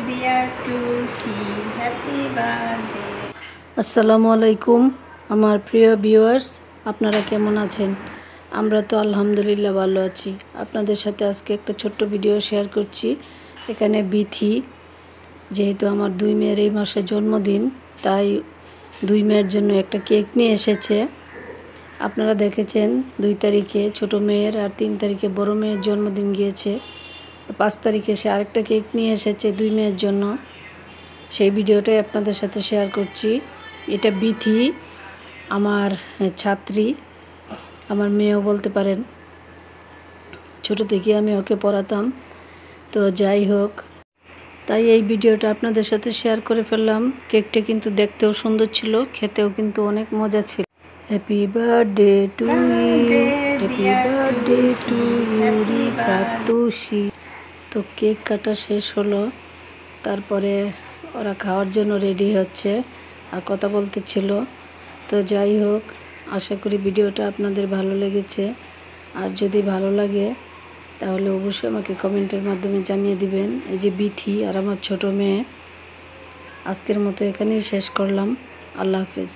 dear Tushi, happy birthday. আসসালামু আলাইকুম আমার প্রিয় ভিউয়ার্স, আপনারা কেমন আছেন? আমরা তো আলহামদুলিল্লাহ ভালো আছি। আপনাদের সাথে আজকে একটা ছোট্ট ভিডিও শেয়ার করছি। এখানে বিথি, যেহেতু আমার দুই মেয়ের এই মাসে জন্মদিন, তাই দুই মেয়ের জন্য একটা কেক নিয়ে এসেছে। আপনারা দেখেছেন 2 তারিখে ছোট মেয়ের আর 3 তারিখে বড় মেয়ের জন্মদিন গিয়েছে। 5 তারিখে সে আরেকটা কেক নিয়ে এসেছে দুই মেয়ের জন্য। সেই ভিডিওটাই আপনাদের সাথে শেয়ার করছি। এটা বিথি, আমার ছাত্রী, আমার মেয়েও বলতে পারেন। ছোট থেকে আমি ওকে পড়াতাম। তো যাই হোক, তাই এই ভিডিওটা আপনাদের সাথে শেয়ার করে ফেললাম। কেকটা কিন্তু দেখতেও সুন্দর ছিল, খেতেও কিন্তু অনেক মজা ছিল। Happy birthday to you, happy birthday to you Rifat Tushi. তো কেক কাটা শেষ হলো, তারপরে ওরা খাওয়ার জন্য রেডি হচ্ছে আর কথা বলতেছিল। তো যাই হোক, আশা করি ভিডিওটা আপনাদের ভালো লেগেছে। আর যদি ভালো লাগে তাহলে অবশ্যই আমাকে কমেন্টের মাধ্যমে জানিয়ে দিবেন। এই যে বিথি আর আমার ছোট মেয়ে। আজকের মতো এখানেই শেষ করলাম। আল্লাহ হাফেজ।